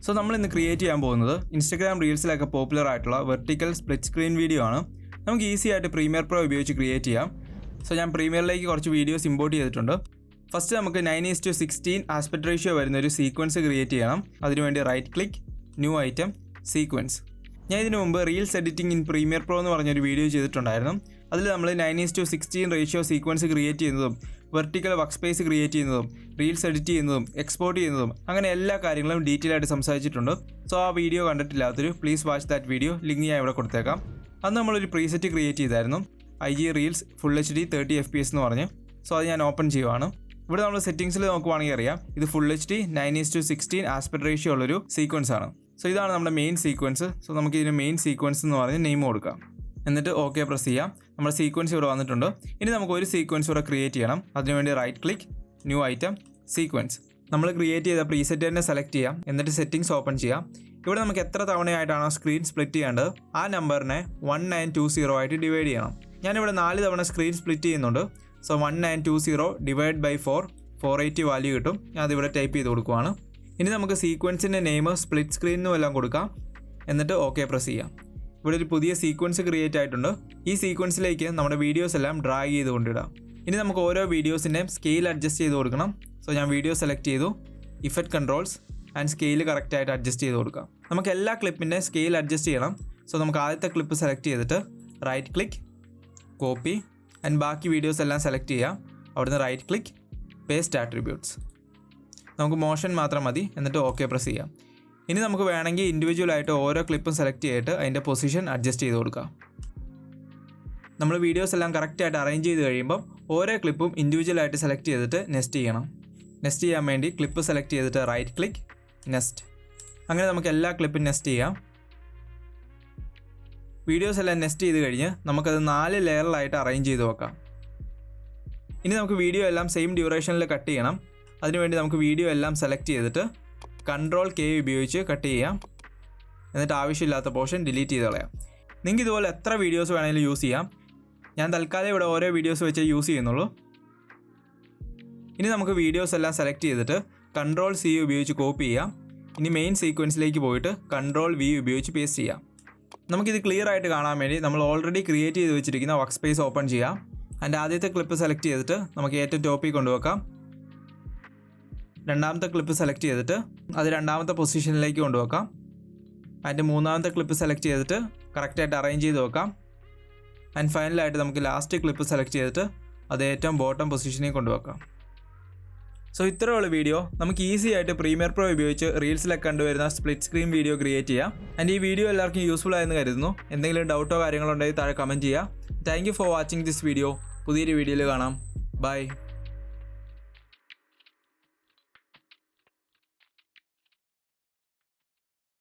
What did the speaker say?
So നമ്മൾ ഇന്ന് create ചെയ്യാൻ പോകുന്നത് ഇൻസ്റ്റാഗ്രാം റീൽസിലൊക്കെ പോപ്പുലർ ആയിട്ടുള്ള വെർട്ടിക്കൽ സ്പ്ലിറ്റ് സ്ക്രീൻ വീഡിയോ ആണ്. നമുക്ക് ഈസി ആയിട്ട് പ്രീമിയർ പ്രോ ഉപയോഗിച്ച് ക്രിയേറ്റ് ചെയ്യാം. സോ ഞാൻ പ്രീമിയറിലേക്ക് കുറച്ച് വീഡിയോസ് ഇമ്പോർട്ട് ചെയ്തിട്ടുണ്ട്. ഫസ്റ്റ് നമുക്ക് 9:16 ആസ്പെക്ട് റേഷ്യോ വരുന്ന ഒരു സീക്വൻസ് ക്രിയേറ്റ് ചെയ്യണം. അതിനുവേണ്ടി right click, new item, sequence. ഞാൻ ഇതിനു മുമ്പ് reels editing in Premiere Pro എന്ന് പറഞ്ഞൊരു വീഡിയോ ചെയ്തിട്ടുണ്ടായിരുന്നു. അതിൽ നമ്മൾ 9:16 റേഷ്യോ സീക്വൻസ് ക്രിയേറ്റ് ചെയ്യുന്നതും വെർട്ടിക്കൽ വർക്ക് സ്പേസ് ക്രിയേറ്റ് ചെയ്യുന്നതും റീൽസ് എഡിറ്റ് ചെയ്യുന്നതും എക്സ്പോർട്ട് ചെയ്യുന്നതും അങ്ങനെ എല്ലാ കാര്യങ്ങളും ഡീറ്റെയിൽ ആയിട്ട് സംസാരിച്ചിട്ടുണ്ട്. സോ ആ വീഡിയോ കണ്ടിട്ടില്ലാത്തൊരു please watch that video, link ഞാൻ ഇവിടെ കൊടുത്തേക്കാം. അന്ന് നമ്മളൊരു പ്രീസെറ്റ് ക്രിയേറ്റ് ചെയ്തായിരുന്നു, IG reels full HD 30 FPS എന്ന് പറഞ്ഞ്. സോ അത് ഞാൻ ഓപ്പൺ ചെയ്യുവാണ്. ഇവിടെ നമ്മൾ സെറ്റിംഗ്സിൽ നോക്കുവാണെങ്കിൽ അറിയാം, ഇത് ഫുൾ HD 9:16 ആസ്പെക്ട് റേഷ്യോ ഉള്ളൊരു സീക്വൻസ് ആണ്. സോ ഇതാണ് നമ്മുടെ മെയിൻ സീക്വൻസ്. സോ നമുക്ക് ഇതിന് മെയിൻ സീക്വൻസ് എന്ന് പറഞ്ഞ് നെയിം കൊടുക്കാം. എന്നിട്ട് ഓക്കെ പ്രസ് ചെയ്യാം. നമ്മുടെ സീക്വൻസ് ഇവിടെ വന്നിട്ടുണ്ട്. ഇനി നമുക്ക് ഒരു സീക്വൻസ് ഇവിടെ ക്രിയേറ്റ് ചെയ്യണം. അതിനുവേണ്ടി right click, new item, sequence. നമ്മൾ ക്രിയേറ്റ് ചെയ്ത പ്രീസെറ്റ് തന്നെ സെലക്ട് ചെയ്യാം. എന്നിട്ട് സെറ്റിംഗ്സ് ഓപ്പൺ ചെയ്യാം. ഇവിടെ നമുക്ക് എത്ര തവണയായിട്ടാണോ സ്ക്രീൻ സ്പ്ലിറ്റ് ചെയ്യേണ്ടത് ആ നമ്പറിനെ 1920 ആയിട്ട് ഡിവൈഡ് ചെയ്യണം. ഞാനിവിടെ 4 തവണ സ്ക്രീൻ സ്പ്ലിറ്റ് ചെയ്യുന്നുണ്ട്. സോ 1920 ഡിവൈഡ് ബൈ 480 വാല്യൂ കിട്ടും. ഞാൻ അതിവിടെ ടൈപ്പ് ചെയ്ത് കൊടുക്കുവാണ്. ഇനി നമുക്ക് സീക്വൻസിൻ്റെ നെയിം സ്പ്ലിറ്റ് സ്ക്രീൻ എന്നും എല്ലാം കൊടുക്കാം. എന്നിട്ട് ഓക്കെ പ്രസ് ചെയ്യാം. ഇവിടെ ഒരു പുതിയ സീക്വൻസ് ക്രിയേറ്റ് ആയിട്ടുണ്ട്. ഈ സീക്വൻസിലേക്ക് നമ്മുടെ വീഡിയോസ് എല്ലാം ഡ്രാഗ് ചെയ്ത് കൊണ്ടിടാം. ഇനി നമുക്ക് ഓരോ വീഡിയോസിൻ്റെയും സ്കെയിൽ അഡ്ജസ്റ്റ് ചെയ്ത് കൊടുക്കണം. സോ ഞാൻ വീഡിയോ സെലക്ട് ചെയ്തു, ഇഫക്റ്റ് കൺട്രോൾസ് ആൻഡ് സ്കെയിൽ കറക്റ്റായിട്ട് അഡ്ജസ്റ്റ് ചെയ്ത് കൊടുക്കാം. നമുക്ക് എല്ലാ ക്ലിപ്പിൻ്റെ സ്കെയിൽ അഡ്ജസ്റ്റ് ചെയ്യണം. സോ നമുക്ക് ആദ്യത്തെ ക്ലിപ്പ് സെലക്ട് ചെയ്തിട്ട് റൈറ്റ് ക്ലിക്ക്, കോപ്പി ആൻഡ് ബാക്കി വീഡിയോസ് എല്ലാം സെലക്ട് ചെയ്യാം. അവിടുന്ന് റൈറ്റ് ക്ലിക്ക്, പേസ്റ്റ് ആട്രിബ്യൂട്ട്സ്. നമുക്ക് മോഷൻ മാത്രം മതി. എന്നിട്ട് ഓക്കെ പ്രസ് ചെയ്യാം. ഇനി നമുക്ക് വേണമെങ്കിൽ ഇൻഡിവിജ്വലായിട്ട് ഓരോ ക്ലിപ്പും സെലക്ട് ചെയ്തിട്ട് അതിൻ്റെ പൊസിഷൻ അഡ്ജസ്റ്റ് ചെയ്ത് കൊടുക്കാം. നമ്മൾ വീഡിയോസ് എല്ലാം കറക്റ്റായിട്ട് അറേഞ്ച് ചെയ്ത് കഴിയുമ്പം ഓരോ ക്ലിപ്പും ഇൻഡിവിജ്വലായിട്ട് സെലക്ട് ചെയ്തിട്ട് നെക്സ്റ്റ് ചെയ്യണം. നെക്സ്റ്റ് ചെയ്യാൻ വേണ്ടി ക്ലിപ്പ് സെലക്ട് ചെയ്തിട്ട് റൈറ്റ് ക്ലിക്ക്, നെക്സ്റ്റ്. അങ്ങനെ നമുക്ക് എല്ലാ ക്ലിപ്പും നെക്സ്റ്റ് ചെയ്യാം. വീഡിയോസ് എല്ലാം നെക്സ്റ്റ് ചെയ്ത് കഴിഞ്ഞ് നമുക്കത് 4 ലെയറിലായിട്ട് അറേഞ്ച് ചെയ്ത് വെക്കാം. ഇനി നമുക്ക് വീഡിയോ എല്ലാം സെയിം ഡ്യൂറേഷനിൽ കട്ട് ചെയ്യണം. അതിനുവേണ്ടി നമുക്ക് വീഡിയോ എല്ലാം സെലക്ട് ചെയ്തിട്ട് Ctrl+K ഉപയോഗിച്ച് കട്ട് ചെയ്യാം. എന്നിട്ട് ആവശ്യമില്ലാത്ത പോർഷൻ ഡിലീറ്റ് ചെയ്ത് കളയാം. നിങ്ങൾക്ക് ഇതുപോലെ എത്ര വീഡിയോസ് വേണമെങ്കിലും യൂസ് ചെയ്യാം. ഞാൻ തൽക്കാലം ഇവിടെ ഓരോ വീഡിയോസ് വെച്ച് യൂസ് ചെയ്യുന്നുള്ളൂ. ഇനി നമുക്ക് വീഡിയോസ് എല്ലാം സെലക്ട് ചെയ്തിട്ട് Ctrl+C ഉപയോഗിച്ച് കോപ്പി ചെയ്യാം. ഇനി മെയിൻ സീക്വൻസിലേക്ക് പോയിട്ട് Ctrl+V ഉപയോഗിച്ച് പേസ്റ്റ് ചെയ്യാം. നമുക്കിത് ക്ലിയർ ആയിട്ട് കാണാൻ വേണ്ടി നമ്മൾ ഓൾറെഡി ക്രിയേറ്റ് ചെയ്ത് വെച്ചിരിക്കുന്ന വർക്ക് സ്പേസ് ഓപ്പൺ ചെയ്യാം. അതിൻ്റെ ആദ്യത്തെ ക്ലിപ്പ് സെലക്ട് ചെയ്തിട്ട് നമുക്ക് ഏറ്റവും ടോപ്പിൽ കൊണ്ടുവെക്കാം. രണ്ടാമത്തെ ക്ലിപ്പ് സെലക്ട് ചെയ്തിട്ട് അത് രണ്ടാമത്തെ പൊസിഷനിലേക്ക് കൊണ്ടുവെക്കാം. അതിൻ്റെ മൂന്നാമത്തെ ക്ലിപ്പ് സെലക്ട് ചെയ്തിട്ട് കറക്റ്റായിട്ട് അറേഞ്ച് ചെയ്ത് വെക്കാം. ആൻഡ് ഫൈനലായിട്ട് നമുക്ക് ലാസ്റ്റ് ക്ലിപ്പ് സെലക്ട് ചെയ്തിട്ട് അത് ഏറ്റവും ബോട്ടം പൊസിഷനിൽ കൊണ്ടുവെക്കാം. സോ ഇത്രയുള്ള വീഡിയോ നമുക്ക് ഈസി ആയിട്ട് പ്രീമിയർ പ്രോ ഉപയോഗിച്ച് റീൽസിലൊക്കെ കണ്ടുവരുന്ന സ്പ്ലിറ്റ് സ്ക്രീൻ വീഡിയോ ക്രിയേറ്റ് ചെയ്യാം. ആൻഡ് ഈ വീഡിയോ എല്ലാവർക്കും യൂസ്ഫുൾ ആയെന്ന് കരുതുന്നു. എന്തെങ്കിലും ഡൗട്ടോ കാര്യങ്ങളോ ഉണ്ടെങ്കിൽ താഴെ കമൻറ്റ് ചെയ്യുക. Thank you for watching this video. പുതിയൊരു വീഡിയോയിൽ കാണാം. ബൈ.